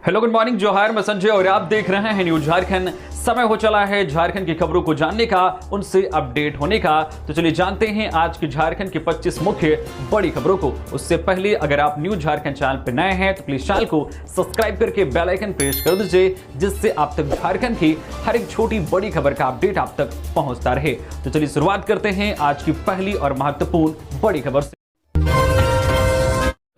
Hello good morning, जोहार, मैं संजय और आप देख रहे हैं न्यूज झारखंड। समय हो चला है झारखंड की खबरों को जानने का, उनसे अपडेट होने का। तो चलिए जानते हैं आज की झारखंड की 25 मुख्य बड़ी खबरों को। उससे पहले अगर आप न्यूज झारखंड चैनल पर नए हैं तो प्लीज चैनल को सब्सक्राइब करके बेल आइकन प्रेस कर दीजिए, जिससे आप तक झारखंड की हर एक छोटी बड़ी खबर का अपडेट आप तक पहुंचता रहे। तो चलिए शुरुआत करते हैं आज की पहली और महत्वपूर्ण बड़ी खबर से।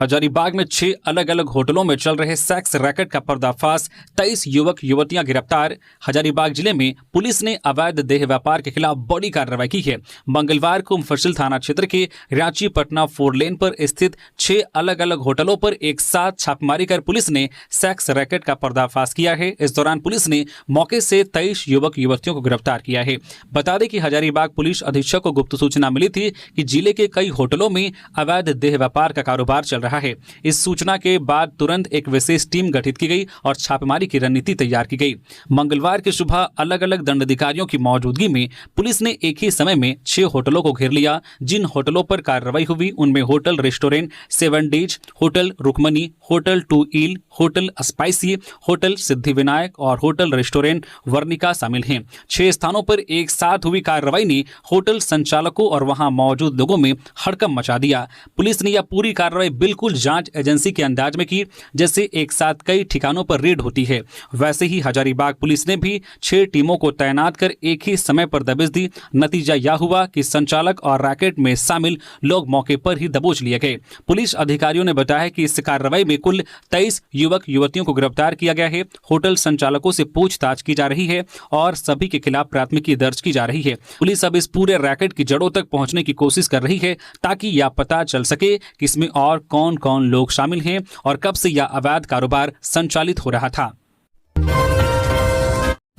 हजारीबाग में 6 अलग अलग होटलों में चल रहे सेक्स रैकेट का पर्दाफाश, 23 युवक युवतियां गिरफ्तार। हजारीबाग जिले में पुलिस ने अवैध देह व्यापार के खिलाफ बड़ी कार्रवाई की है। मंगलवार को मुफस्सिल थाना क्षेत्र के रांची पटना 4 लेन पर स्थित 6 अलग अलग होटलों पर एक साथ छापेमारी कर पुलिस ने सेक्स रैकेट का पर्दाफाश किया है। इस दौरान पुलिस ने मौके से 23 युवक युवतियों को गिरफ्तार किया है। बता दें कि हजारीबाग पुलिस अधीक्षक को गुप्त सूचना मिली थी कि जिले के कई होटलों में अवैध देह व्यापार का कारोबार चल रहा है। इस सूचना के बाद तुरंत एक विशेष टीम गठित की गई और छापेमारी की रणनीति तैयार की गई। मंगलवार की सुबह अलग अलग दंडाधिकारियों की मौजूदगी में पुलिस ने एक ही समय में 6 होटलों को घेर लिया। जिन होटलों पर कार्रवाई हुई उनमें hotel restaurant 7 days, hotel Rukmani, hotel 2 ईल, होटल स्पाइसी, होटल सिद्धिविनायक और होटल रेस्टोरेंट वर्णिका शामिल हैं। 6 स्थानों पर एक साथ हुई कार्रवाई ने होटल संचालकों और वहां मौजूद लोगों में हड़कंप मचा दिया। पुलिस ने यह पूरी कार्रवाई बिल्कुल जांच एजेंसी के अंदाज में की, जैसे एक साथ कई ठिकानों पर रेड होती है। वैसे ही हजारीबाग पुलिस ने भी 6 टीमों को तैनात कर एक ही समय पर दबिश दी। नतीजा यह हुआ कि संचालक और रैकेट में शामिल लोग मौके पर ही दबोच लिए गए। पुलिस अधिकारियों ने बताया कि इस कार्रवाई में कुल 23 युवक युवतियों को गिरफ्तार किया गया है। होटल संचालकों से पूछताछ की जा रही है और सभी के खिलाफ प्राथमिकी दर्ज की जा रही है। पुलिस अब इस पूरे रैकेट की जड़ों तक पहुंचने की कोशिश कर रही है ताकि यह पता चल सके कि इसमें और कौन कौन लोग शामिल हैं और कब से यह अवैध कारोबार संचालित हो रहा था।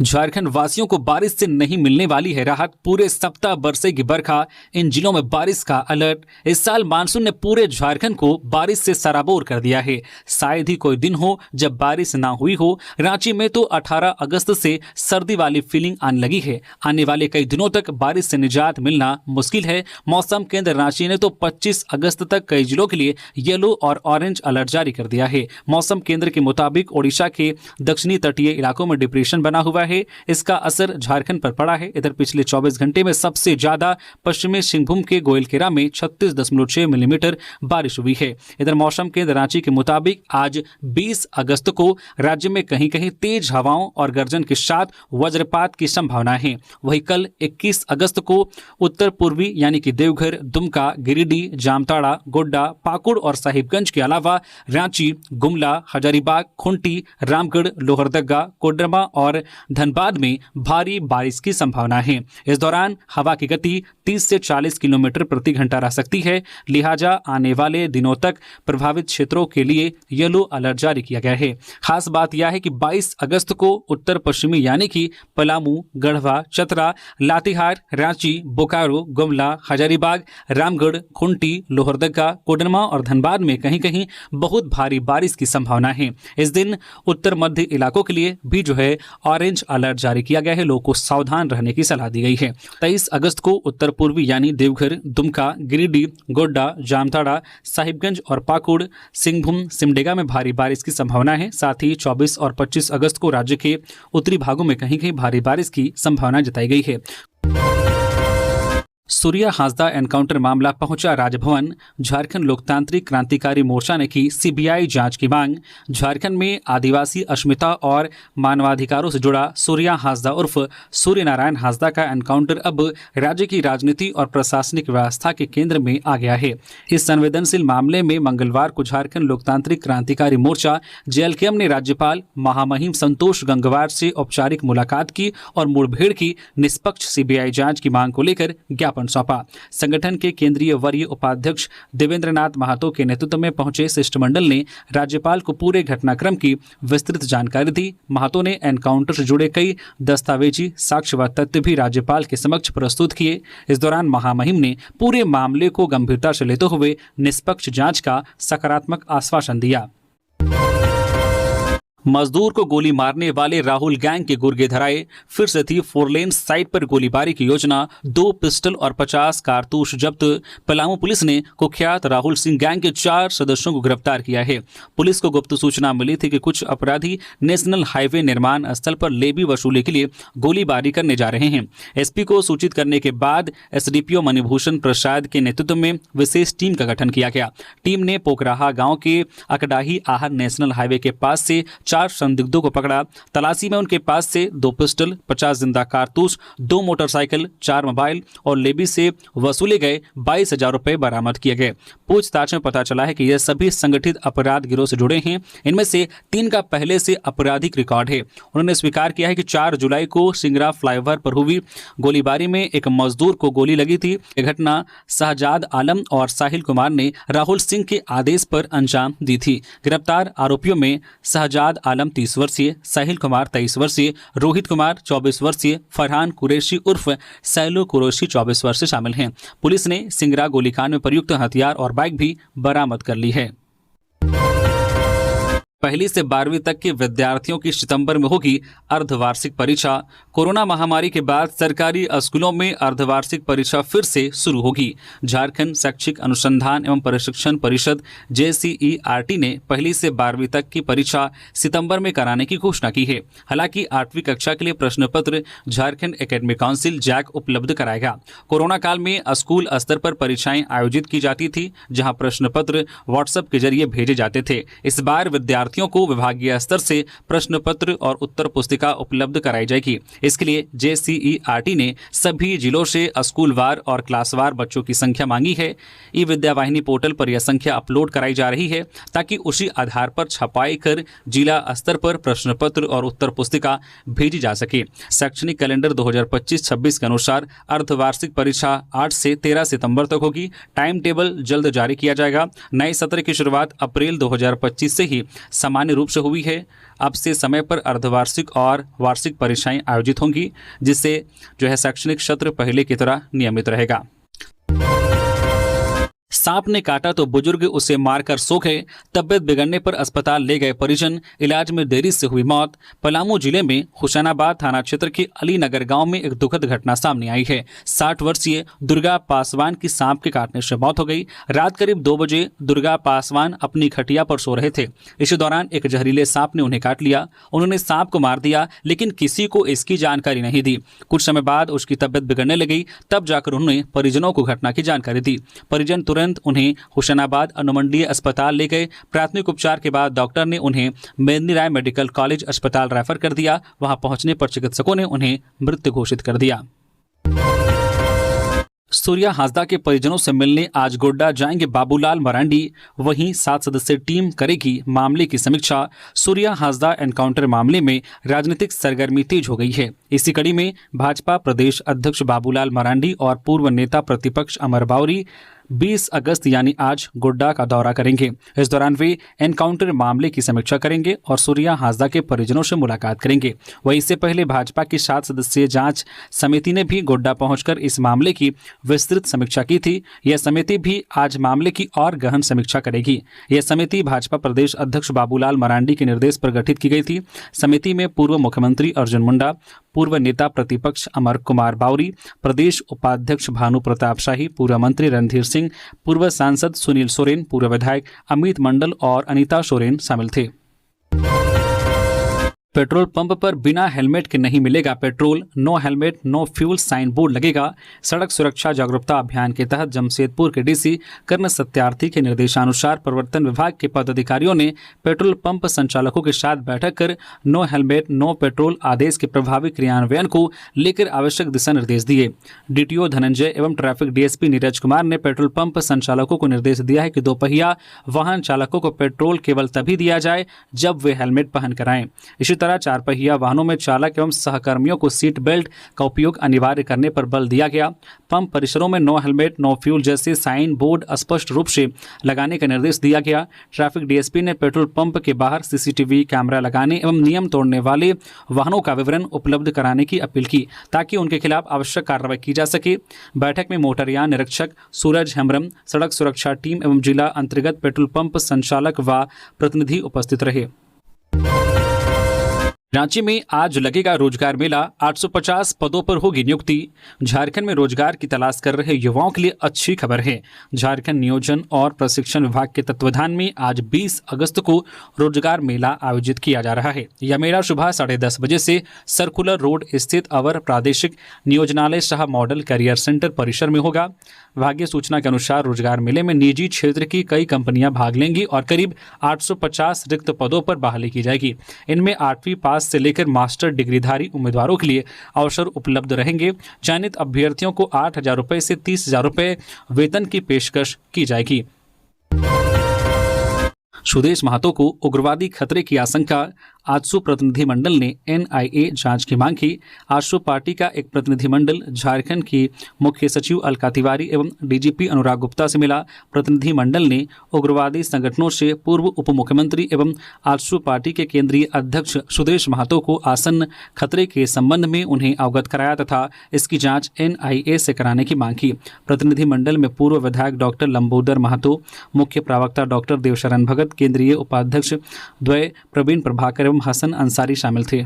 झारखंड वासियों को बारिश से नहीं मिलने वाली है राहत, पूरे सप्ताह बरसेगी बरखा, इन जिलों में बारिश का अलर्ट। इस साल मानसून ने पूरे झारखंड को बारिश से सराबोर कर दिया है। शायद ही कोई दिन हो जब बारिश ना हुई हो। रांची में तो 18 अगस्त से सर्दी वाली फीलिंग आने लगी है। आने वाले कई दिनों तक बारिश से निजात मिलना मुश्किल है। मौसम केंद्र रांची ने तो 25 अगस्त तक कई जिलों के लिए येलो और ऑरेंज अलर्ट जारी कर दिया है। मौसम केंद्र के मुताबिक ओडिशा के दक्षिणी तटीय इलाकों में डिप्रेशन बना हुआ है, इसका असर झारखंड पर पड़ा है। इधर पिछले 24 घंटे में सबसे ज्यादा पश्चिमी सिंहभूम के गोइलकेरा में 36.6 मिलीमीटर बारिश हुई है। इधर मौसम केंद्र रांची के मुताबिक आज 20 अगस्त को राज्य में कहीं कहीं तेज हवाओं और गर्जन के साथ वज्रपात की संभावना है। वहीं कल 21 अगस्त को उत्तर पूर्वी यानी कि देवघर, दुमका, गिरिडीह, जामताड़ा, गोड्डा, पाकुड़ और साहिबगंज के अलावा रांची, गुमला, हजारीबाग, खूंटी, रामगढ़, लोहरदगा, कोडरमा और धनबाद में भारी बारिश की संभावना है। इस दौरान हवा की गति 30 से 40 किलोमीटर प्रति घंटा रह सकती है। लिहाजा आने वाले दिनों तक प्रभावित क्षेत्रों के लिए येलो अलर्ट जारी किया गया है। खास बात यह है कि 22 अगस्त को उत्तर पश्चिमी यानी कि पलामू, गढ़वा, चतरा, लातेहार, रांची, बोकारो, गुमला, हजारीबाग, रामगढ़, खूंटी, लोहरदगा, कोडरमा और धनबाद में कहीं कहीं बहुत भारी बारिश की संभावना है। इस दिन उत्तर मध्य इलाकों के लिए भी ऑरेंज अलर्ट जारी किया गया है। लोगों को सावधान रहने की सलाह दी गई है। 23 अगस्त को उत्तर पूर्वी यानी देवघर, दुमका, गिरिडीह, गोड्डा, जामताड़ा, साहिबगंज और पाकुड़, सिंहभूम, सिमडेगा में भारी बारिश की संभावना है। साथ ही 24 और 25 अगस्त को राज्य के उत्तरी भागों में कहीं कहीं भारी बारिश की संभावना जताई गई है। सूर्या हांसदा एनकाउंटर मामला पहुंचा राजभवन, झारखंड लोकतांत्रिक क्रांतिकारी मोर्चा ने की सीबीआई जांच की मांग। झारखंड में आदिवासी अस्मिता और मानवाधिकारों से जुड़ा सूर्या हांसदा उर्फ सूर्य नारायण हांसदा का एनकाउंटर अब राज्य की राजनीति और प्रशासनिक व्यवस्था के केंद्र में आ गया है। इस संवेदनशील मामले में मंगलवार को झारखंड लोकतांत्रिक क्रांतिकारी मोर्चा जेएलकेएम ने राज्यपाल महामहिम संतोष गंगवार से औपचारिक मुलाकात की और मुठभेड़ की निष्पक्ष सीबीआई जांच की मांग को लेकर ज्ञापन सौंपा। संगठन के केंद्रीय वरीय उपाध्यक्ष देवेंद्र नाथ महतो के नेतृत्व में पहुंचे शिष्टमंडल ने राज्यपाल को पूरे घटनाक्रम की विस्तृत जानकारी दी। महतो ने एनकाउंटर से जुड़े कई दस्तावेजी साक्ष्य व तथ्य भी राज्यपाल के समक्ष प्रस्तुत किए। इस दौरान महामहिम ने पूरे मामले को गंभीरता से लेते हुए निष्पक्ष जांच का सकारात्मक आश्वासन दिया। मजदूर को गोली मारने वाले राहुल गैंग के गुर्गे धराए, फिर से थी 4 लेन साइट पर गोलीबारी की योजना, 2 पिस्टल और 50 कारतूस जब्त। पलामू पुलिस ने कुख्यात राहुल सिंह गैंग के 4 सदस्यों को गिरफ्तार किया है। पुलिस को गुप्त सूचना मिली थी कि कुछ अपराधी नेशनल हाईवे निर्माण स्थल पर लेवी वसूली के लिए गोलीबारी करने जा रहे हैं। एसपी को सूचित करने के बाद एसडीपीओ मणिभूषण प्रसाद के नेतृत्व में विशेष टीम का गठन किया गया। टीम ने पोखराहा गांव के अकडाही आहर नेशनल हाईवे के पास से 4 संदिग्धों को पकड़ा। तलाशी में उनके पास से 2 पिस्टल, 50 जिंदा कारतूस, 2 मोटरसाइकिल, 4 मोबाइल और लेवी से वसूले गए 22,000 रुपए बरामद किए गए। पूछताछ में पता चला है कि यह सभी संगठित अपराध गिरोह से जुड़े हैं। इनमें से 3 का पहले से आपराधिक रिकॉर्ड है। उन्होंने स्वीकार किया है कि 4 जुलाई को सिंगरा फ्लाईओवर पर हुई गोलीबारी में एक मजदूर को गोली लगी थी। यह घटना शहजाद आलम और साहिल कुमार ने राहुल सिंह के आदेश पर अंजाम दी थी। गिरफ्तार आरोपियों में शहजाद आलम 30 वर्षीय, साहिल कुमार 23 वर्षीय, रोहित कुमार 24 वर्षीय, फरहान कुरैशी उर्फ सैलो कुरैशी 24 वर्षीय शामिल हैं। पुलिस ने सिंगरा गोलीकांड में प्रयुक्त हथियार और बाइक भी बरामद कर ली है। पहली से 12वीं तक के विद्यार्थियों की सितंबर में होगी अर्धवार्षिक परीक्षा। कोरोना महामारी के बाद सरकारी स्कूलों में अर्धवार्षिक परीक्षा फिर से शुरू होगी। झारखंड शैक्षिक अनुसंधान एवं प्रशिक्षण परिषद JCERT ने पहली से 12वीं तक की परीक्षा सितंबर में कराने की घोषणा की है। हालांकि 8वीं कक्षा के लिए प्रश्न पत्र झारखंड एकेडमिक काउंसिल जैक उपलब्ध कराएगा। कोरोना काल में स्कूल स्तर पर परीक्षाएं आयोजित की जाती थी, जहां प्रश्न पत्र व्हाट्सएप के जरिए भेजे जाते थे। इस बार विद्यार्थियों को विभागीय स्तर से प्रश्न पत्र और उत्तर पुस्तिका उपलब्ध कराई जाएगी। इसके लिए JCERT ने सभी जिलों से स्कूलवार और क्लासवार बच्चों की संख्या मांगी है। ई विद्या वाहिनी पोर्टल पर यह संख्या अपलोड कराई जा रही है ताकि उसी आधार पर छपाई कर जिला स्तर पर प्रश्न पत्र और उत्तर पुस्तिका भेजी जा सके। शैक्षणिक कैलेंडर 2025-26 के अनुसार अर्धवार्षिक परीक्षा 8 से 13 सितंबर तक होगी। टाइम टेबल जल्द जारी किया जाएगा। नए सत्र की शुरुआत अप्रैल 2025 से ही सामान्य रूप से हुई है। अब से समय पर अर्धवार्षिक और वार्षिक परीक्षाएं आयोजित होंगी, जिससे शैक्षणिक सत्र पहले की तरह नियमित रहेगा। सांप ने काटा तो बुजुर्ग उसे मारकर सो गए, तबियत बिगड़ने पर अस्पताल ले गए परिजन, इलाज में देरी से हुई मौत। पलामू जिले में हुसैनाबाद थाना क्षेत्र के अलीनगर गांव में एक दुखद घटना सामने आई है। 60 वर्षीय दुर्गा पासवान की सांप के काटने से मौत हो गई। रात करीब 2 बजे दुर्गा पासवान अपनी खटिया पर सो रहे थे। इसी दौरान एक जहरीले सांप ने उन्हें काट लिया। उन्होंने सांप को मार दिया, लेकिन किसी को इसकी जानकारी नहीं दी। कुछ समय बाद उसकी तबियत बिगड़ने लगी, तब जाकर उन्होंने परिजनों को घटना की जानकारी दी। परिजन तुरंत उन्हें हुसैनाबाद अनुमंडलीय अस्पताल ले गए। प्राथमिक उपचार के बाद डॉक्टर ने उन्हें मेदिनी राय मेडिकल कॉलेज अस्पताल रेफर कर दिया। वहां पहुंचने पर चिकित्सकों ने उन्हें मृत घोषित कर दिया। सूर्या हांसदा के परिजनों से मिलने आज गोड्डा जाएंगे बाबूलाल मरांडी। वहीं 7 सदस्यीय टीम करेगी मामले की समीक्षा। सूर्या हांसदा एनकाउंटर मामले में राजनीतिक सरगर्मी तेज हो गई है। इसी कड़ी में भाजपा प्रदेश अध्यक्ष बाबूलाल मरांडी और पूर्व नेता प्रतिपक्ष अमर बावरी 20 अगस्त यानी आज गोड्डा का दौरा करेंगे। इस दौरान वे एनकाउंटर मामले की समीक्षा करेंगे और सूर्या हांसदा के परिजनों से मुलाकात करेंगे। वहीं इससे पहले भाजपा की 7 सदस्यीय जांच समिति ने भी गोड्डा पहुंचकर इस मामले की विस्तृत समीक्षा की थी। यह समिति भी आज मामले की और गहन समीक्षा करेगी। यह समिति भाजपा प्रदेश अध्यक्ष बाबूलाल मरांडी के निर्देश पर गठित की गई थी। समिति में पूर्व मुख्यमंत्री अर्जुन मुंडा, पूर्व नेता प्रतिपक्ष अमर कुमार बावरी, प्रदेश उपाध्यक्ष भानु प्रताप शाही, पूर्व मंत्री रणधीर सिंह, पूर्व सांसद सुनील सोरेन, पूर्व विधायक अमित मंडल और अनीता सोरेन शामिल थे। पेट्रोल पंप पर बिना हेलमेट के नहीं मिलेगा petrol, no helmet no fuel sign board लगेगा। सड़क सुरक्षा जागरूकता अभियान के तहत जमशेदपुर के डीसी कर्ण सत्यार्थी के निर्देशानुसार प्रवर्तन विभाग के पदाधिकारियों ने पेट्रोल पंप संचालकों के साथ बैठक कर नो हेलमेट नो पेट्रोल आदेश के प्रभावी क्रियान्वयन को लेकर आवश्यक दिशा निर्देश दिए। DTO धनंजय एवं ट्रैफिक DSP नीरज कुमार ने पेट्रोल पंप संचालकों को निर्देश दिया है कि दोपहिया वाहन चालकों को पेट्रोल केवल तभी दिया जाए जब वे हेलमेट पहन कर आएं। इसी तरह 4 पहिया वाहनों में चालक एवं सहकर्मियों को सीट बेल्ट का उपयोग अनिवार्य करने पर बल दिया गया। पंप परिसरों में नो हेलमेट नो फ्यूल जैसे साइन बोर्ड स्पष्ट रूप से लगाने का निर्देश दिया गया। ट्रैफिक DSP ने पेट्रोल पंप के बाहर CCTV कैमरा लगाने एवं नियम तोड़ने वाले वाहनों का विवरण उपलब्ध कराने की अपील की ताकि उनके खिलाफ आवश्यक कार्रवाई की जा सके। बैठक में मोटरयान निरीक्षक सूरज हेम्ब्रम, सड़क सुरक्षा टीम एवं जिला अंतर्गत पेट्रोल पंप संचालक व प्रतिनिधि उपस्थित रहे। रांची में आज लगेगा रोजगार मेला, 850 पदों पर होगी नियुक्ति। झारखंड में रोजगार की तलाश कर रहे युवाओं के लिए अच्छी खबर है। झारखंड नियोजन और प्रशिक्षण विभाग के तत्वाधान में आज 20 अगस्त को रोजगार मेला आयोजित किया जा रहा है। यह मेला सुबह 10:30 बजे से सर्कुलर रोड स्थित अवर प्रादेशिक नियोजनालय शाह मॉडल करियर सेंटर परिसर में होगा। विभागीय सूचना के अनुसार रोजगार मेले में निजी क्षेत्र की कई कंपनियां भाग लेंगी और करीब 850 रिक्त पदों पर बहाली की जाएगी। इनमें 8वीं पास से लेकर मास्टर डिग्रीधारी उम्मीदवारों के लिए अवसर उपलब्ध रहेंगे। चयनित अभ्यर्थियों को 8,000 रुपये से 30,000 रुपये वेतन की पेशकश की जाएगी। सुदेश महतो को उग्रवादी खतरे की आशंका, आजसू प्रतिनिधिमंडल ने एनआईए जांच की मांग की। आजसू पार्टी का एक प्रतिनिधिमंडल झारखंड की मुख्य सचिव अलका तिवारी एवं डीजीपी अनुराग गुप्ता से मिला। प्रतिनिधिमंडल ने उग्रवादी संगठनों से पूर्व उप मुख्यमंत्री एवं आजसू पार्टी के केंद्रीय अध्यक्ष सुदेश महतो को आसन्न खतरे के संबंध में उन्हें अवगत कराया तथा इसकी जांच एनआईए से कराने की मांग की। प्रतिनिधिमंडल में पूर्व विधायक डॉक्टर लंबोदर महतो, मुख्य प्रवक्ता डॉक्टर देवशरण भगत, केंद्रीय उपाध्यक्ष द्वय प्रवीण प्रभाकर एवं हसन अंसारी शामिल थे।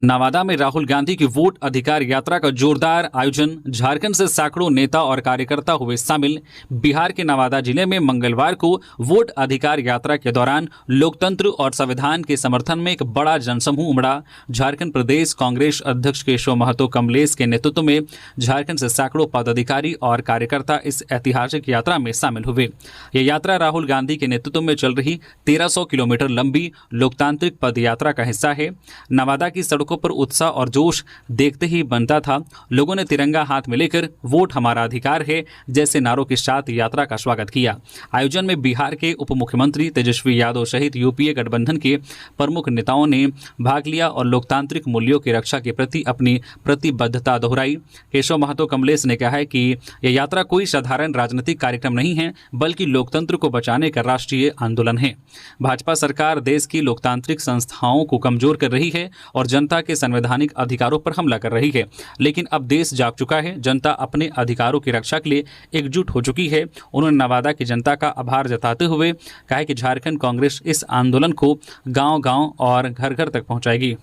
नवादा में राहुल गांधी की वोट अधिकार यात्रा का जोरदार आयोजन, झारखंड से सैकड़ों नेता और कार्यकर्ता हुए शामिल। बिहार के नवादा जिले में मंगलवार को वोट अधिकार यात्रा के दौरान लोकतंत्र और संविधान के समर्थन में एक बड़ा जनसमूह उमड़ा। झारखंड प्रदेश कांग्रेस अध्यक्ष केशव महतो कमलेश के नेतृत्व में झारखंड से सैकड़ों पदाधिकारी और कार्यकर्ता इस ऐतिहासिक यात्रा में शामिल हुए। यह यात्रा राहुल गांधी के नेतृत्व में चल रही 1300 किलोमीटर लंबी लोकतांत्रिक पद यात्रा का हिस्सा है। नवादा की सड़कों पर उत्साह और जोश देखते ही बनता था। लोगों ने तिरंगा हाथ में लेकर वोट हमारा अधिकार है जैसे नारों के साथ यात्रा का स्वागत किया। आयोजन में बिहार के उप मुख्यमंत्री तेजस्वी यादव सहित यूपीए गठबंधन के प्रमुख नेताओं ने भाग लिया और लोकतांत्रिक मूल्यों की रक्षा के प्रति अपनी प्रतिबद्धता दोहराई। केशव महतो कमलेश ने कहा है कि यह यात्रा कोई साधारण राजनीतिक कार्यक्रम नहीं है बल्कि लोकतंत्र को बचाने का राष्ट्रीय आंदोलन है। भाजपा सरकार देश की लोकतांत्रिक संस्थाओं को कमजोर कर रही है और जनता के संवैधानिक अधिकारों पर हमला कर रही है, लेकिन अब देश जाग चुका है। जनता अपने अधिकारों की रक्षा के लिए एकजुट हो चुकी है। उन्होंने नवादा की जनता का आभार जताते हुए कहा कि झारखंड कांग्रेस इस आंदोलन को गांव-गांव और घर-घर तक पहुंचाएगी।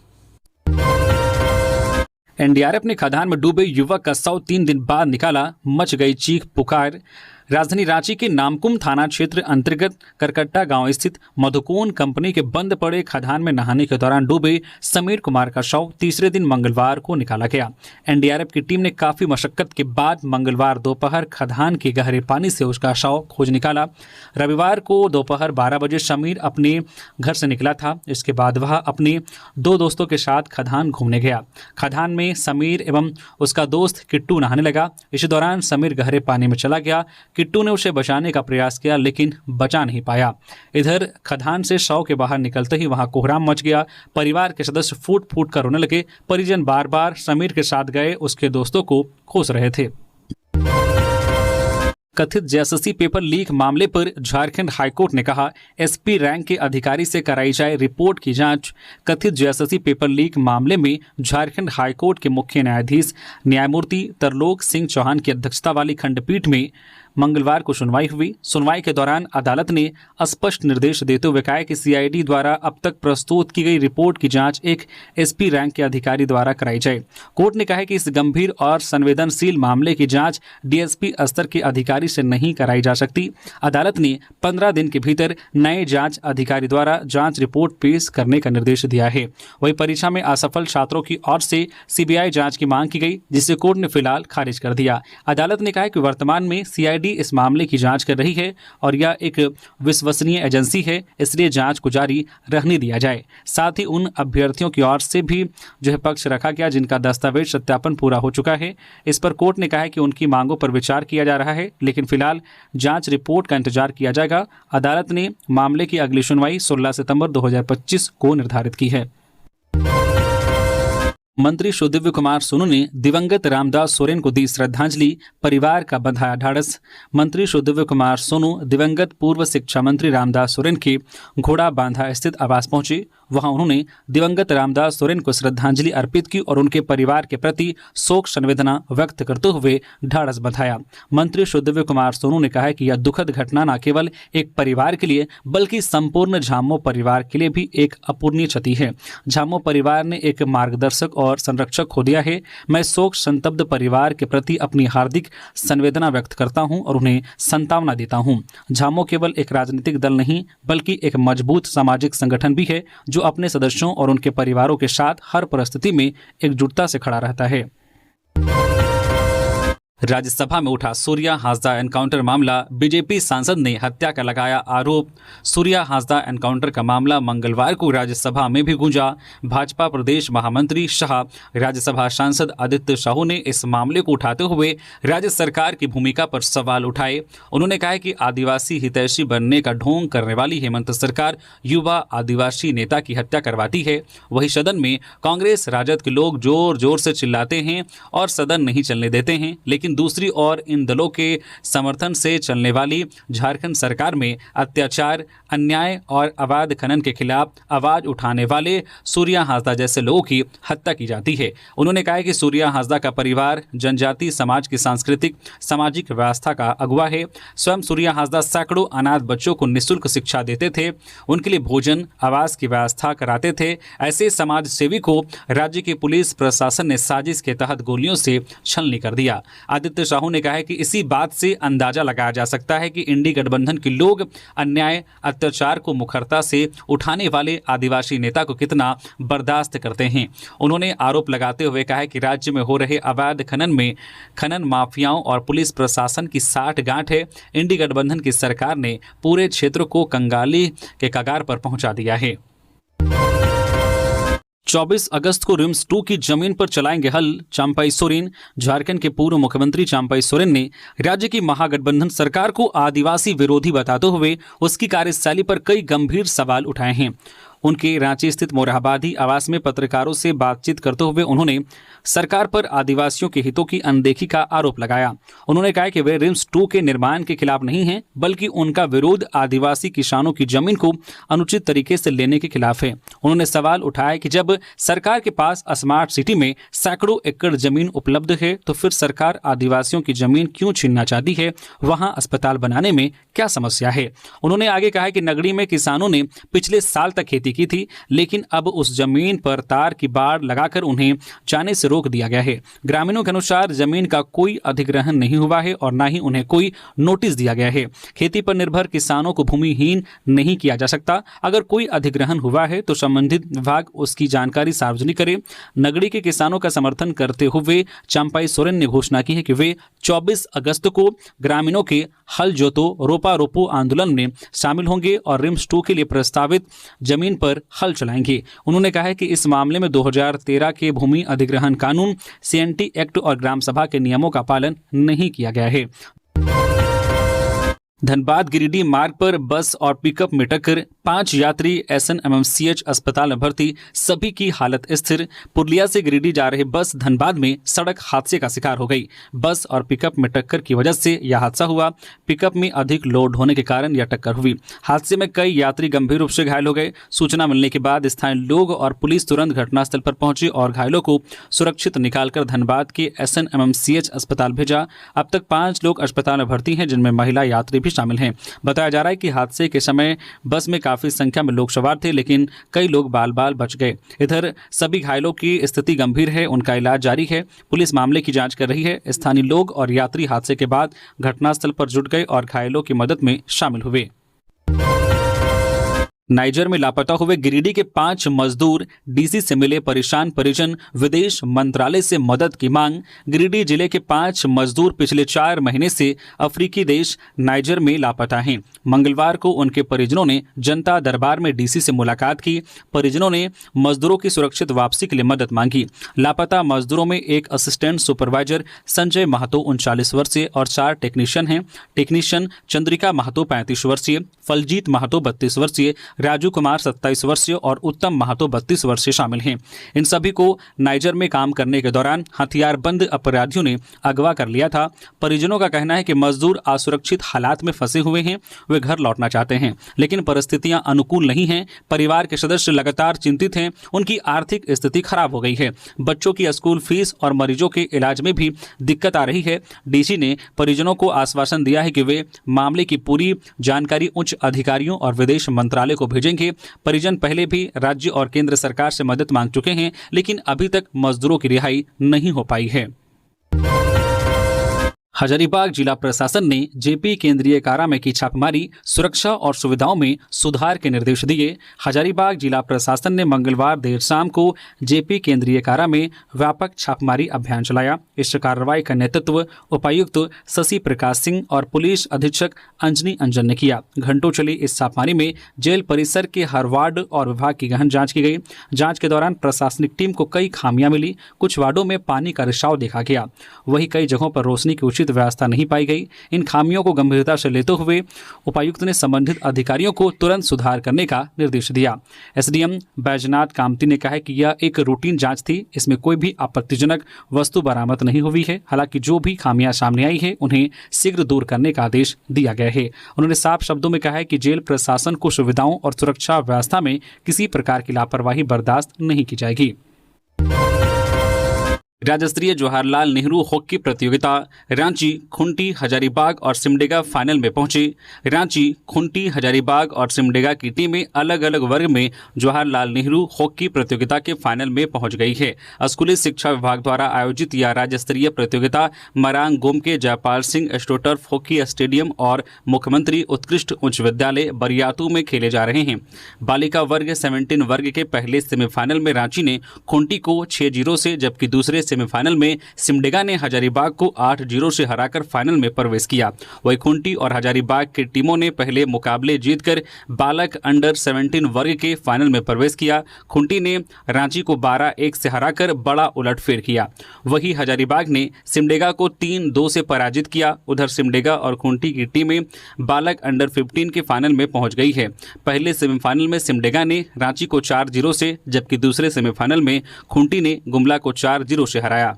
एनडीआरएफ ने खदान में डूबे युवक का शव 3 दिन बाद निकाला, मच गई चीख पुकार। राजधानी रांची के नामकुम थाना क्षेत्र अंतर्गत करकट्टा गांव स्थित मधुकोन कंपनी के बंद पड़े खदान में नहाने के दौरान डूबे समीर कुमार का शव तीसरे दिन मंगलवार को निकाला गया। एनडीआरएफ की टीम ने काफी मशक्कत के बाद मंगलवार दोपहर खदान के गहरे पानी से उसका शव खोज निकाला। रविवार को दोपहर 12 बजे समीर अपने घर से निकला था। इसके बाद वह अपने 2 दोस्तों के साथ खदान घूमने गया। खदान में समीर एवं उसका दोस्त किट्टू नहाने लगा। इसी दौरान समीर गहरे पानी में चला गया। किट्टू ने उसे बचाने का प्रयास किया लेकिन बचा नहीं पाया। इधर खदान से शव के बाहर निकलते ही वहां कोहराम मच गया। परिवार के सदस्य फूट फूट कर रोने लगे। परिजन बार बार समीर के साथ गए उसके दोस्तों को खोज रहे थे। कथित जेएसएससी पेपर लीक मामले पर झारखंड हाईकोर्ट ने कहा, एसपी रैंक के अधिकारी से कराई जाए रिपोर्ट की जांच। कथित जेएसएससी पेपर लीक मामले में झारखंड हाईकोर्ट के मुख्य न्यायाधीश न्यायमूर्ति तरलोक सिंह चौहान की अध्यक्षता वाली खंडपीठ में मंगलवार को सुनवाई हुई। सुनवाई के दौरान अदालत ने स्पष्ट निर्देश देते हुए कहा कि सीआईडी द्वारा अब तक प्रस्तुत की गई रिपोर्ट की जांच एक एसपी रैंक के अधिकारी द्वारा कराई जाए। कोर्ट ने कहा है कि इस गंभीर और संवेदनशील मामले की जांच डीएसपी स्तर के अधिकारी से नहीं कराई जा सकती। अदालत ने 15 दिन के भीतर नए जांच अधिकारी द्वारा जांच रिपोर्ट पेश करने का निर्देश दिया है। वही परीक्षा में असफल छात्रों की ओर से सीबीआई जांच की मांग की गई, जिसे कोर्ट ने फिलहाल खारिज कर दिया। अदालत ने कहा कि वर्तमान में सीआईडी इस मामले की जांच कर रही है और यह एक विश्वसनीय एजेंसी है, इसलिए जांच को जारी रहने दिया जाए। साथ ही उन अभ्यर्थियों की ओर से भी पक्ष रखा गया जिनका दस्तावेज सत्यापन पूरा हो चुका है। इस पर कोर्ट ने कहा है कि उनकी मांगों पर विचार किया जा रहा है, लेकिन फिलहाल जांच रिपोर्ट का इंतजार किया जाएगा। अदालत ने मामले की अगली सुनवाई 16 सितंबर 2025 को निर्धारित की है। मंत्री सुदिव्य कुमार सोनू ने दिवंगत रामदास सोरेन को दी श्रद्धांजलि, परिवार का बंधाया ढाढ़स। मंत्री सुदिव्य कुमार सोनू दिवंगत पूर्व शिक्षा मंत्री रामदास सोरेन के घोड़ा बांधा स्थित आवास पहुंचे। वहां उन्होंने दिवंगत रामदास सोरेन को श्रद्धांजलि अर्पित की और उनके परिवार के प्रति शोक संवेदना व्यक्त करते हुए ढाढ़स बंधाया। मंत्री सुदिव्य कुमार सोनू ने कहा है कि यह दुखद घटना न केवल एक परिवार के लिए बल्कि संपूर्ण झामो परिवार के लिए भी एक अपूरणीय क्षति है। झामो परिवार ने एक मार्गदर्शक और संरक्षक खो दिया है। मैं शोक संतप्त परिवार के प्रति अपनी हार्दिक संवेदना व्यक्त करता हूं और उन्हें सांत्वना देता हूं। झामो केवल एक राजनीतिक दल नहीं बल्कि एक मजबूत सामाजिक संगठन भी है जो अपने सदस्यों और उनके परिवारों के साथ हर परिस्थिति में एकजुटता से खड़ा रहता है। राज्यसभा में उठा सूर्या हांसदा एनकाउंटर मामला, बीजेपी सांसद ने हत्या का लगाया आरोप। सूर्या हांसदा एनकाउंटर का मामला मंगलवार को राज्यसभा में भी गूंजा। भाजपा प्रदेश महामंत्री शाह राज्यसभा सांसद आदित्य साहू ने इस मामले को उठाते हुए राज्य सरकार की भूमिका पर सवाल उठाए। उन्होंने कहा कि आदिवासी हितैषी बनने का ढोंग करने वाली हेमंत सरकार युवा आदिवासी नेता की हत्या करवाती है। वही सदन में कांग्रेस राजद के लोग जोर जोर से चिल्लाते हैं और सदन नहीं चलने देते हैं, लेकिन दूसरी ओर इन दलों के समर्थन से चलने वाली झारखंड सरकार में अत्याचार, अन्याय और अवैध खनन के खिलाफ आवाज उठाने वाले सूर्या हांसदा जैसे लोगों की हत्या की जाती है। उन्होंने कहा कि सूर्या हांसदा का परिवार जनजातीय समाज की सांस्कृतिक सामाजिक व्यवस्था का अगुवा है। स्वयं सूर्या हांसदा सैकड़ों अनाथ बच्चों को निःशुल्क शिक्षा देते थे, उनके लिए भोजन आवास की व्यवस्था कराते थे। ऐसे समाज सेवी को राज्य की पुलिस प्रशासन ने साजिश के तहत गोलियों से छलनी कर दिया। आदित्य साहू ने कहा है कि इसी बात से अंदाजा लगाया जा सकता है कि इंडी गठबंधन के लोग अन्याय अत्याचार को मुखरता से उठाने वाले आदिवासी नेता को कितना बर्दाश्त करते हैं। उन्होंने आरोप लगाते हुए कहा है कि राज्य में हो रहे अवैध खनन में खनन माफियाओं और पुलिस प्रशासन की साठगांठ है। इंडी गठबंधन की सरकार ने पूरे क्षेत्र को कंगाली के कगार पर पहुंचा दिया है। 24 अगस्त को रिम्स 2 की जमीन पर चलाएंगे हल, चांपाई सोरेन। झारखंड के पूर्व मुख्यमंत्री चांपाई सोरेन ने राज्य की महागठबंधन सरकार को आदिवासी विरोधी बताते हुए उसकी कार्यशैली पर कई गंभीर सवाल उठाए हैं। उनके रांची स्थित मोरहाबादी आवास में पत्रकारों से बातचीत करते हुए उन्होंने सरकार पर आदिवासियों के हितों की अनदेखी का आरोप लगाया। उन्होंने कहा कि वे रिम्स 2 के निर्माण के खिलाफ नहीं हैं, बल्कि उनका विरोध आदिवासी किसानों की जमीन को अनुचित तरीके से लेने के खिलाफ है। उन्होंने सवाल उठाया कि जब सरकार के पास स्मार्ट सिटी में सैकड़ों एकड़ जमीन उपलब्ध है तो फिर सरकार आदिवासियों की जमीन क्यों छीनना चाहती है, वहां अस्पताल बनाने में क्या समस्या है। उन्होंने आगे कहा कि नगरी में किसानों ने पिछले साल तक खेती की थी, लेकिन अब उस जमीन पर तार की बाड़ लगाकर उन्हें जाने से रोक दिया गया है। ग्रामीणों के अनुसार जमीन का कोई अधिग्रहण नहीं हुआ है और न ही उन्हें कोई नोटिस दिया गया है। खेती पर निर्भर किसानों को भूमिहीन नहीं किया जा सकता। अगर कोई अधिग्रहण हुआ है तो संबंधित विभाग उसकी जानकारी सार्वजनिक करे। नगरी के किसानों का समर्थन करते हुए चांपाई सोरेन ने घोषणा की है कि वे 24 अगस्त को ग्रामीणों के हल जोतो रोपा रोपो आंदोलन में शामिल होंगे और रिम्स 2 के लिए प्रस्तावित जमीन पर हल चलाएंगे। उन्होंने कहा है कि इस मामले में 2013 के भूमि अधिग्रहण कानून, सीएनटी एक्ट और ग्राम सभा के नियमों का पालन नहीं किया गया है। धनबाद गिरिडीह मार्ग पर बस और पिकअप में टक्कर, 5 यात्री एसएनएमएमसीएच अस्पताल में भर्ती, सभी की हालत स्थिर। पुरलिया से गिरिडीह जा रहे बस धनबाद में सड़क हादसे का शिकार हो गई। बस और पिकअप में टक्कर की वजह से यह हादसा हुआ। पिकअप में अधिक लोड होने के कारण यह टक्कर हुई। हादसे में कई यात्री गंभीर रूप से घायल हो गए। सूचना मिलने के बाद स्थानीय लोग और पुलिस तुरंत घटनास्थल पर पहुंचे और घायलों को सुरक्षित निकालकर धनबाद के एसएनएमएमसीएच अस्पताल भेजा। अब तक 5 लोग अस्पताल में भर्ती हैं, जिनमें महिला यात्री शामिल हैं। बताया जा रहा है कि हादसे के समय बस में काफी संख्या में लोग सवार थे, लेकिन कई लोग बाल बाल बच गए। इधर सभी घायलों की स्थिति गंभीर है, उनका इलाज जारी है। पुलिस मामले की जांच कर रही है। स्थानीय लोग और यात्री हादसे के बाद घटनास्थल पर जुट गए और घायलों की मदद में शामिल हुए। नाइजर में लापता हुए गिरिडीह के 5 मजदूर, डीसी से मिले परेशान परिजन, विदेश मंत्रालय से मदद की मांग। गिरिडीह जिले के 5 मजदूर पिछले 4 महीने से अफ्रीकी देश नाइजर में लापता हैं। मंगलवार को उनके परिजनों ने जनता दरबार में डीसी से मुलाकात की। परिजनों ने मजदूरों की सुरक्षित वापसी के लिए मदद मांगी। लापता मजदूरों में एक असिस्टेंट सुपरवाइजर संजय महतो 39 वर्षीय और 4 टेक्नीशियन हैं। टेक्नीशियन चंद्रिका महतो 35 वर्षीय, फलजीत महतो 32 वर्षीय, राजू कुमार 27 वर्षीय और उत्तम महतो 32 वर्षीय शामिल हैं। इन सभी को नाइजर में काम करने के दौरान हथियारबंद अपराधियों ने अगवा कर लिया था। परिजनों का कहना है कि मजदूर असुरक्षित हालात में फंसे हुए हैं, वे घर लौटना चाहते हैं लेकिन परिस्थितियां अनुकूल नहीं हैं। परिवार के सदस्य लगातार चिंतित हैं, उनकी आर्थिक स्थिति खराब हो गई है। बच्चों की स्कूल फीस और मरीजों के इलाज में भी दिक्कत आ रही है। डीसी ने परिजनों को आश्वासन दिया है कि वे मामले की पूरी जानकारी उच्च अधिकारियों और विदेश मंत्रालय को भेजेंगे। परिजन पहले भी राज्य और केंद्र सरकार से मदद मांग चुके हैं लेकिन अभी तक मजदूरों की रिहाई नहीं हो पाई है। हजारीबाग जिला प्रशासन ने जेपी केंद्रीय कारा में की छापेमारी, सुरक्षा और सुविधाओं में सुधार के निर्देश दिए। हजारीबाग जिला प्रशासन ने मंगलवार देर शाम को जेपी केंद्रीय कारा में व्यापक छापेमारी अभियान चलाया। इस कार्रवाई का नेतृत्व उपायुक्त शशि प्रकाश सिंह और पुलिस अधीक्षक अंजनी अंजन ने किया। घंटों चली इस छापेमारी में जेल परिसर के हर वार्ड और विभाग की गहन जांच की गई। जांच के दौरान प्रशासनिक टीम को कई खामियां मिली। कुछ वार्डों में पानी का रिसाव देखा गया, वहीं कई जगहों पर रोशनी की उचित व्यवस्था नहीं पाई गई। इन खामियों को गंभीरता से लेते हुए उपायुक्त ने संबंधित अधिकारियों को तुरंत सुधार करने का निर्देश दिया। एसडीएम बैजनाथ कामती ने कहा कि यह एक रूटीन जांच थी, इसमें कोई भी आपत्तिजनक वस्तु बरामद नहीं हुई है। हालांकि जो भी खामियां सामने आई है उन्हें शीघ्र दूर करने का आदेश दिया गया है। उन्होंने साफ शब्दों में कहा है कि जेल प्रशासन को सुविधाओं और सुरक्षा व्यवस्था में किसी प्रकार की लापरवाही बर्दाश्त नहीं की जाएगी। राज्य स्तरीय जवाहरलाल नेहरू हॉकी प्रतियोगिता रांची, खुंटी, हजारीबाग और सिमडेगा फाइनल में पहुंची। रांची, खुंटी, हजारीबाग और सिमडेगा की टीमें अलग अलग वर्ग में जवाहरलाल नेहरू हॉकी प्रतियोगिता के फाइनल में पहुंच गई है। स्कूली शिक्षा विभाग द्वारा आयोजित यह राज्य स्तरीय प्रतियोगिता मरांग गोम के Jaipal Singh astroturf hockey stadium और मुख्यमंत्री उत्कृष्ट उच्च विद्यालय बरियातू में खेले जा रहे हैं। बालिका वर्ग 17 वर्ग के पहले सेमीफाइनल में रांची ने खुंटी को 6-0 से, जबकि दूसरे सेमीफाइनल में सिमडेगा ने हजारीबाग को 8-0 से हराकर फाइनल में प्रवेश किया। वहीं खुंटी और हजारीबाग की टीमों ने पहले मुकाबले जीतकर बालक अंडर 17 वर्ग के फाइनल में प्रवेश किया। खुंटी ने रांची को 12-1 से हराकर बड़ा उलटफेर किया। वहीं हजारीबाग ने सिमडेगा को 3-2 से पराजित किया। उधर सिमडेगा और खुंटी की टीमें बालक अंडर 15 के फाइनल में पहुंच गई है। पहले सेमीफाइनल में सिमडेगा ने रांची को 4-0 से, जबकि दूसरे सेमीफाइनल में खुंटी ने गुमला को 4-0 से हराया।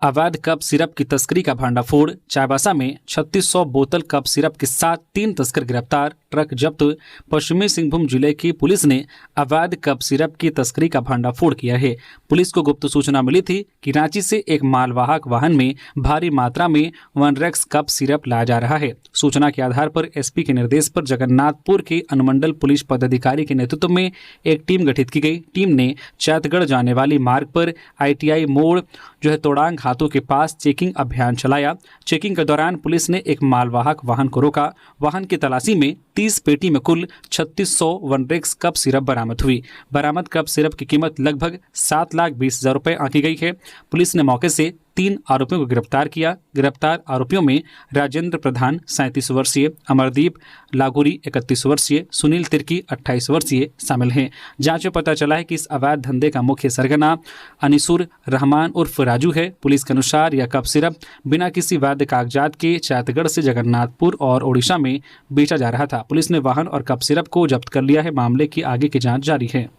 अवैध कप सिरप की तस्करी का भांडाफोड़। चाईबासा में 3600 बोतल कप सिरप के साथ 3 तस्कर गिरफ्तार। ट्रक जब्त। पश्चिमी सिंहभूम जिले की पुलिस ने अवैध कप सिरप की तस्करी का भांडाफोड़ किया है। पुलिस को गुप्त सूचना मिली थी कि रांची से एक मालवाहक वाहन में भारी मात्रा में वनरेक्स कप सिरप लाया जा रहा है। सूचना के आधार पर एसपी के निर्देश पर जगन्नाथपुर के अनुमंडल पुलिस पदाधिकारी के नेतृत्व में एक टीम गठित की गई। टीम ने चैतगढ़ जाने वाली मार्ग पर ITI मोड़ तोड़ांग हाथों के पास चेकिंग अभियान चलाया। चेकिंग के दौरान पुलिस ने एक मालवाहक वाहन को रोका। वाहन की तलाशी में 30 पेटी में कुल 3600 वनरेक्स कप सिरप बरामद हुई। बरामद कप सिरप की कीमत लगभग 7,20,000 रुपये आंकी गई है। पुलिस ने मौके से 3 आरोपियों को गिरफ्तार किया। गिरफ्तार आरोपियों में राजेंद्र प्रधान 37 वर्षीय, अमरदीप लागुरी 31 वर्षीय, सुनील तिर्की 28 वर्षीय शामिल हैं। जांच में पता चला है कि इस अवैध धंधे का मुख्य सरगना अनिसुर रहमान उर्फ राजू है। पुलिस के अनुसार यह कप सिरप बिना किसी वैध कागजात के चैतगढ़ से जगन्नाथपुर और ओडिशा में बेचा जा रहा था। पुलिस ने वाहन और कप सिरप को जब्त कर लिया है। मामले की आगे की जांच जारी है।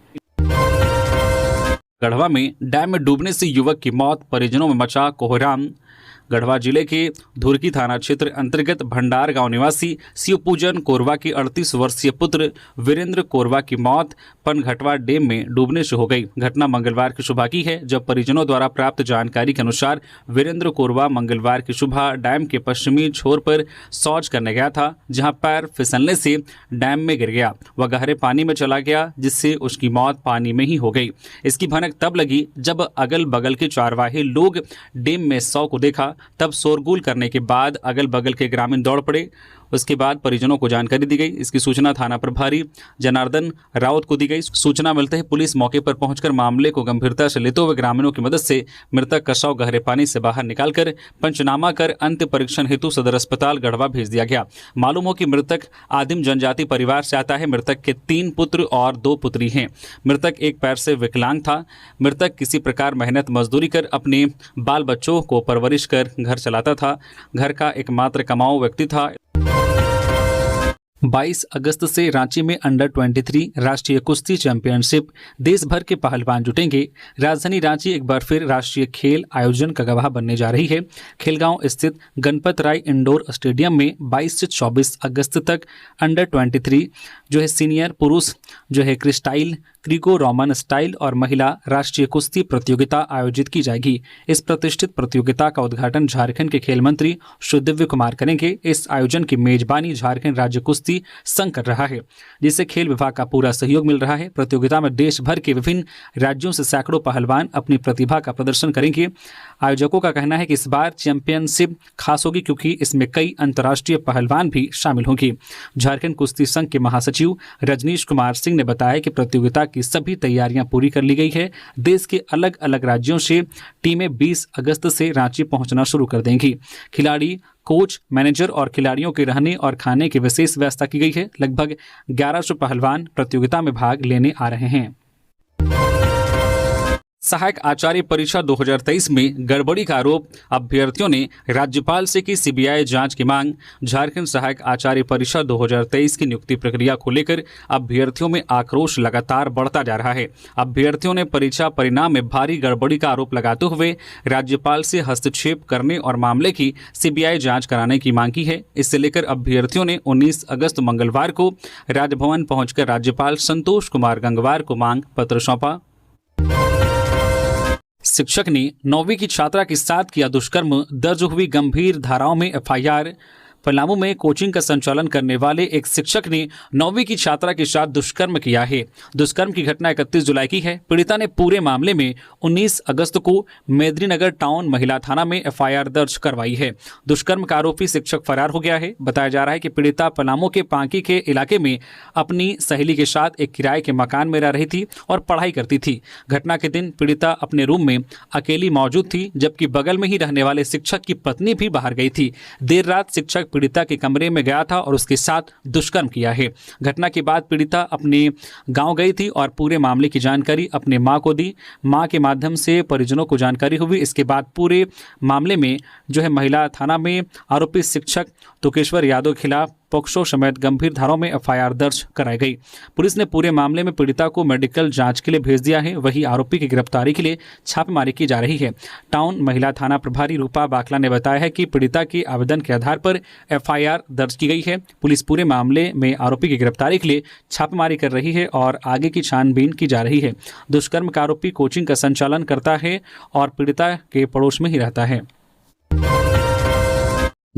गढ़वा में डैम में डूबने से युवक की मौत, परिजनों में मचा कोहराम। गढ़वा जिले के धुरकी थाना क्षेत्र अंतर्गत भंडार गांव निवासी शिवपूजन कोरवा के 38 वर्षीय पुत्र वीरेंद्र कोरवा की मौत पनघटवा डैम में डूबने से हो गई। घटना मंगलवार की सुबह की है, जब परिजनों द्वारा प्राप्त जानकारी के अनुसार वीरेंद्र कोरवा मंगलवार की सुबह डैम के पश्चिमी छोर पर शौच करने गया था, जहां पैर फिसलने से डैम में गिर गया। वह गहरे पानी में चला गया, जिससे उसकी मौत पानी में ही हो गई। इसकी भनक तब लगी जब अगल बगल के चरवाहे लोग डैम में शव को देखा। तब शोरगुल करने के बाद अगल बगल के ग्रामीण दौड़ पड़े। उसके बाद परिजनों को जानकारी दी गई। इसकी सूचना थाना प्रभारी जनार्दन राउत को दी गई। सूचना मिलते ही पुलिस मौके पर पहुंचकर मामले को गंभीरता से लेते हुए ग्रामीणों की मदद से मृतक का शव गहरे पानी से बाहर निकालकर पंचनामा कर अंत्य परीक्षण हेतु सदर अस्पताल गढ़वा भेज दिया गया। मालूम हो कि मृतक आदिम जनजाति परिवार से आता है। मृतक के 3 पुत्र और 2 पुत्री हैं। मृतक एक पैर से विकलांग था। मृतक किसी प्रकार मेहनत मजदूरी कर अपने बाल बच्चों को परवरिश कर घर चलाता था। घर का एकमात्र कमाऊ व्यक्ति था। 22 अगस्त से रांची में अंडर 23 राष्ट्रीय कुश्ती चैंपियनशिप देश भर के पहलवान जुटेंगे। राजधानी रांची एक बार फिर राष्ट्रीय खेल आयोजन का गवाह बनने जा रही है। खेलगांव स्थित गणपत राय इंडोर स्टेडियम में 22 से 24 अगस्त तक अंडर 23 जो है सीनियर पुरुष जो है क्रिस्टाइल, क्रिको रोमन स्टाइल और महिला राष्ट्रीय कुश्ती प्रतियोगिता आयोजित की जाएगी। इस प्रतिष्ठित प्रतियोगिता का उद्घाटन झारखंड के खेल मंत्री श्री दिव्य कुमार करेंगे। इस आयोजन की मेजबानी झारखंड राज्य कुश्ती संघ कर रहा है, जिसे खेल विभाग का पूरा सहयोग मिल रहा है। प्रतियोगिता में देश भर के विभिन्न राज्यों से सैकड़ों पहलवान अपनी प्रतिभा का प्रदर्शन करेंगे। आयोजकों का कहना है कि इस बार चैंपियनशिप खास होगी क्योंकि इसमें कई अंतर्राष्ट्रीय पहलवान भी शामिल होंगे। झारखंड कुश्ती संघ के महासचिव रजनीश कुमार सिंह ने बताया कि प्रतियोगिता की सभी तैयारियां पूरी कर ली गई है। देश के अलग अलग राज्यों से टीमें 20 अगस्त से रांची पहुंचना शुरू कर देंगी। खिलाड़ी, कोच, मैनेजर और खिलाड़ियों के रहने और खाने की विशेष व्यवस्था की गई है। लगभग 1100 पहलवान प्रतियोगिता में भाग लेने आ रहे हैं। सहायक आचार्य परीक्षा 2023 में गड़बड़ी का आरोप, अभ्यर्थियों ने राज्यपाल से की सीबीआई जांच की मांग। झारखंड सहायक आचार्य परीक्षा 2023 की नियुक्ति प्रक्रिया को लेकर अभ्यर्थियों में आक्रोश लगातार बढ़ता जा रहा है। अभ्यर्थियों ने परीक्षा परिणाम में भारी गड़बड़ी का आरोप लगाते हुए राज्यपाल से हस्तक्षेप करने और मामले की सीबीआई जांच कराने की मांग की है। इससे लेकर अभ्यर्थियों ने 19 अगस्त मंगलवार को राजभवन पहुंचकर राज्यपाल संतोष कुमार गंगवार को मांग पत्र सौंपा। शिक्षक ने 9वीं की छात्रा के साथ किया दुष्कर्म, दर्ज हुई गंभीर धाराओं में एफआईआर। पलामू में कोचिंग का संचालन करने वाले एक शिक्षक ने 9वीं की छात्रा के साथ दुष्कर्म किया है। दुष्कर्म की घटना 31 जुलाई की है। पीड़िता ने पूरे मामले में 19 अगस्त को मेदिनीनगर टाउन महिला थाना में एफआईआर दर्ज करवाई है। दुष्कर्म का आरोपी शिक्षक फरार हो गया है। बताया जा रहा है कि पीड़िता पलामू के पांकी के इलाके में अपनी सहेली के साथ एक किराए के मकान में रह रही थी और पढ़ाई करती थी। घटना के दिन पीड़िता अपने रूम में अकेली मौजूद थी, जबकि बगल में ही रहने वाले शिक्षक की पत्नी भी बाहर गई थी। देर रात शिक्षक पीड़िता के कमरे में गया था और उसके साथ दुष्कर्म किया है। घटना के बाद पीड़िता अपने गांव गई थी और पूरे मामले की जानकारी अपने मां को दी। मां के माध्यम से परिजनों को जानकारी हुई। इसके बाद पूरे मामले में जो है महिला थाना में आरोपी शिक्षक तुकेश्वर यादव के खिलाफ पोक्सो समेत गंभीर धाराओं में एफआईआर दर्ज कराई गई। पुलिस ने पूरे मामले में पीड़िता को मेडिकल जांच के लिए भेज दिया है। वहीं आरोपी की गिरफ्तारी के लिए छापेमारी की जा रही है। टाउन महिला थाना प्रभारी रूपा बाकला ने बताया है कि पीड़िता के आवेदन के आधार पर एफआईआर दर्ज की गई है। पुलिस पूरे मामले में आरोपी की गिरफ्तारी के लिए छापेमारी कर रही है और आगे की छानबीन की जा रही है। दुष्कर्म का आरोपी कोचिंग का संचालन करता है और पीड़िता के पड़ोस में ही रहता है।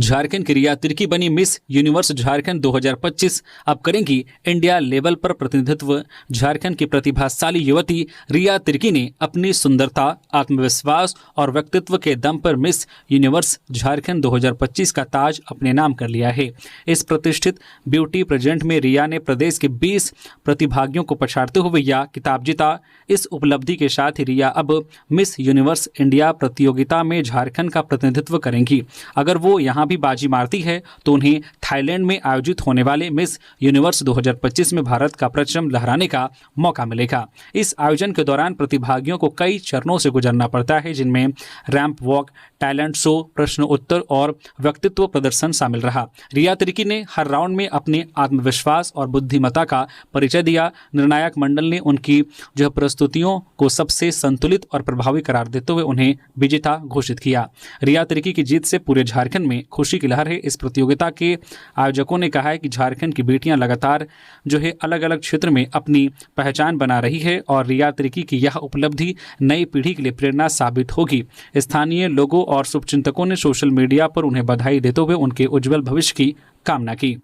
झारखंड की रिया तिर्की बनी मिस यूनिवर्स झारखंड 2025। अब करेंगी इंडिया लेवल पर प्रतिनिधित्व। झारखंड की प्रतिभाशाली युवती रिया तिर्की ने अपनी सुंदरता, आत्मविश्वास और व्यक्तित्व के दम पर मिस यूनिवर्स झारखंड 2025 का ताज अपने नाम कर लिया है। इस प्रतिष्ठित ब्यूटी प्रेजेंट में रिया ने प्रदेश के 20 प्रतिभागियों को पछाड़ते हुए यह खिताब जीता। इस उपलब्धि के साथ ही रिया अब मिस यूनिवर्स इंडिया प्रतियोगिता में झारखंड का प्रतिनिधित्व करेंगी। अगर वो यहाँ भी बाजी मारती है तो उन्हें थाईलैंड में आयोजित होने वाले मिस यूनिवर्स 2025 में भारत का परचम लहराने का मौका मिलेगा। इस आयोजन के दौरान प्रतिभागियों को कई चरणों से गुजरना पड़ता है, जिनमें रैंप वॉक, टैलेंट शो, प्रश्न उत्तर और व्यक्तित्व प्रदर्शन शामिल रहा। रिया तिर्की ने हर राउंड में अपने आत्मविश्वास और बुद्धिमत्ता का परिचय दिया। निर्णायक मंडल ने उनकी जो प्रस्तुतियों को सबसे संतुलित और प्रभावी करार देते हुए उन्हें विजेता घोषित किया। रिया तिर्की की जीत से पूरे झारखंड में खुशी की लहर है। इस प्रतियोगिता के आयोजकों ने कहा है कि झारखंड की बेटियां लगातार जो है अलग अलग क्षेत्र में अपनी पहचान बना रही है और रिया तिर्की की यह उपलब्धि नई पीढ़ी के लिए प्रेरणा साबित होगी। स्थानीय लोगों और शुभचिंतकों ने सोशल मीडिया पर उन्हें बधाई देते हुए उनके उज्जवल भविष्य की कामना की।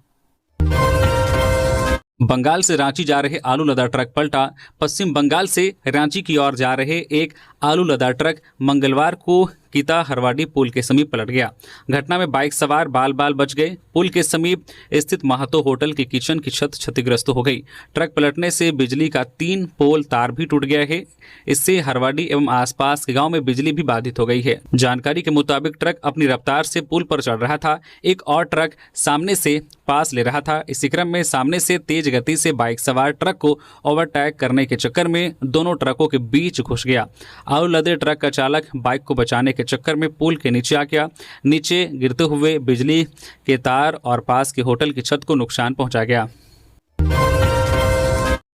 बंगाल से रांची जा रहे आलू लदा ट्रक पलटा। पश्चिम बंगाल से रांची की ओर जा रहे एक आलू लदा ट्रक मंगलवार को कीता हरवाडी पुल के समीप पलट गया। घटना में बाइक सवार बाल बाल बच गए। पुल के समीप स्थित महतो होटल की किचन की छत क्षतिग्रस्त हो गई। ट्रक पलटने से बिजली का 3 पोल तार भी टूट गया है। इससे हरवाडी एवं आसपास के गांव में बिजली भी बाधित हो गई है। जानकारी के मुताबिक ट्रक अपनी रफ्तार से पुल पर चढ़ रहा था। एक और ट्रक सामने से पास ले रहा था। इसी क्रम में सामने से तेज गति से बाइक सवार ट्रक को ओवरटेक करने के चक्कर में दोनों ट्रकों के बीच घुस गया। आग लदे ट्रक का चालक बाइक को बचाने के चक्कर में पुल के नीचे आ गया। नीचे गिरते हुए बिजली के तार और पास के होटल की छत को नुकसान पहुंचा गया।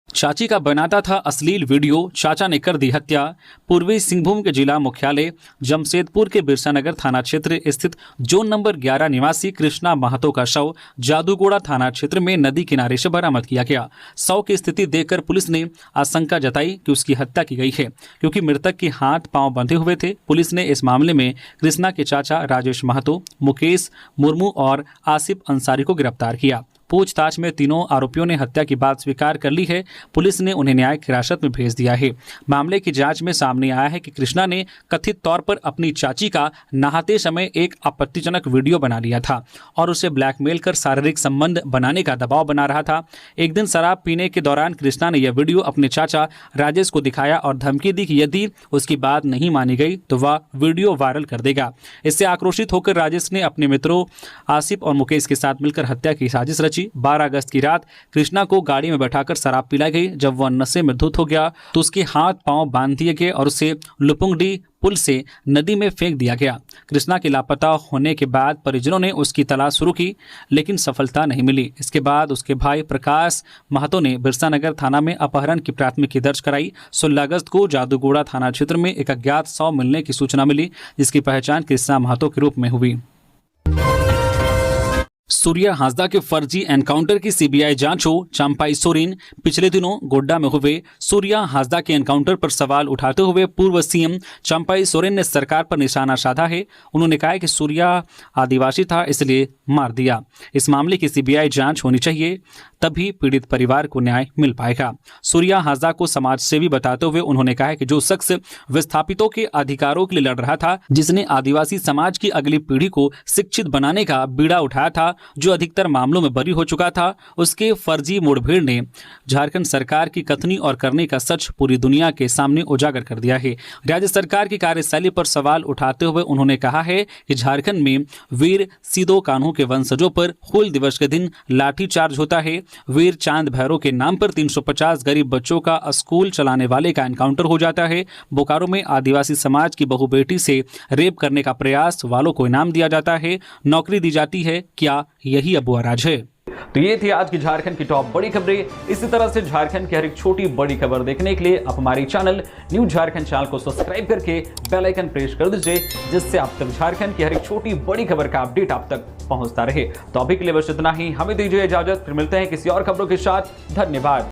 चाची का बनाता था अश्लील वीडियो, चाचा ने कर दी हत्या। पूर्वी सिंहभूम के जिला मुख्यालय जमशेदपुर के बिरसानगर थाना क्षेत्र स्थित जोन नंबर 11 निवासी कृष्णा महतो का शव जादूगोड़ा थाना क्षेत्र में नदी किनारे से बरामद किया गया। शव की स्थिति देखकर पुलिस ने आशंका जताई कि उसकी हत्या की गई है, क्योंकि मृतक के हाथ पांव बंधे हुए थे। पुलिस ने इस मामले में कृष्णा के चाचा राजेश महतो, मुकेश मुर्मू और आसिफ अंसारी को गिरफ्तार किया। पूछताछ में तीनों आरोपियों ने हत्या की बात स्वीकार कर ली है। पुलिस ने उन्हें न्यायिक हिरासत में भेज दिया है। मामले की जांच में सामने आया है कि कृष्णा ने कथित तौर पर अपनी चाची का नहाते समय एक आपत्तिजनक वीडियो बना लिया था और उसे ब्लैकमेल कर शारीरिक संबंध बनाने का दबाव बना रहा था। एक दिन शराब पीने के दौरान कृष्णा ने यह वीडियो अपने चाचा राजेश को दिखाया और धमकी दी कि यदि उसकी बात नहीं मानी गई तो वह वीडियो वायरल कर देगा। इससे आक्रोशित होकर राजेश ने अपने मित्रों आसिफ और मुकेश के साथ मिलकर हत्या की साजिश रची। 12 अगस्त की रात कृष्णा को गाड़ी में बैठाकर शराब पिलाई गई। जब वह नशे में धुत हो गया तो उसके हाथ पांव बांध दिए गए और उसे लुपुंगडी पुल से नदी में फेंक दिया गया। कृष्णा के लापता होने के बाद परिजनों ने उसकी तलाश शुरू की, लेकिन सफलता नहीं मिली। इसके बाद उसके भाई प्रकाश महतो ने बिरसानगर थाना में अपहरण की प्राथमिकी दर्ज कराई। 16 अगस्त को जादूगोड़ा थाना क्षेत्र में एक अज्ञात शव मिलने की सूचना मिली, जिसकी पहचान कृष्णा महतो के रूप में हुई। सूर्या हांसदा के फर्जी एनकाउंटर की सीबीआई जांच हो, चंपाई सोरेन। पिछले दिनों गोड्डा में हुए सूर्या हांसदा के एनकाउंटर पर सवाल उठाते हुए पूर्व सीएम चंपाई सोरेन ने सरकार पर निशाना साधा है। उन्होंने कहा कि सूर्या आदिवासी था इसलिए मार दिया। इस मामले की सीबीआई जांच होनी चाहिए, तभी पीड़ित परिवार को न्याय मिल पाएगा। सूर्या हांसदा को समाज सेवी बताते हुए उन्होंने कहा कि जो शख्स विस्थापितों के अधिकारों के लिए लड़ रहा था, जिसने आदिवासी समाज की अगली पीढ़ी को शिक्षित बनाने का बीड़ा उठाया था, जो अधिकतर मामलों में बरी हो चुका था, उसके फर्जी मुठभेड़ ने झारखंड सरकार की कथनी और करने का सच पूरी दुनिया के सामने उजागर कर दिया है। राज्य सरकार की कार्यशैली पर सवाल उठाते हुए उन्होंने कहा है कि झारखंड में वीर सिदो कान्हू के वंशजों पर हूल दिवस के दिन लाठीचार्ज होता है। वीर चांद भैरव के नाम पर 350 गरीब बच्चों का स्कूल चलाने वाले का एनकाउंटर हो जाता है। बोकारो में आदिवासी समाज की बहु बेटी से रेप करने का प्रयास वालों को इनाम दिया जाता है, नौकरी दी जाती है। क्या यही अबुआ राज है? तो ये थी आज की झारखंड की टॉप बड़ी खबरें। इसी तरह से झारखंड की हर एक छोटी बड़ी खबर देखने के लिए आप हमारे चैनल न्यूज झारखंड चैनल को सब्सक्राइब करके बेल आइकन प्रेस कर दीजिए, जिससे आप तक झारखंड की हर एक छोटी बड़ी खबर का अपडेट आप तक पहुंचता रहे। तो अभी के लिए बस इतना ही, हमें दीजिए इजाजत, फिर मिलते हैं किसी और खबरों के साथ। धन्यवाद।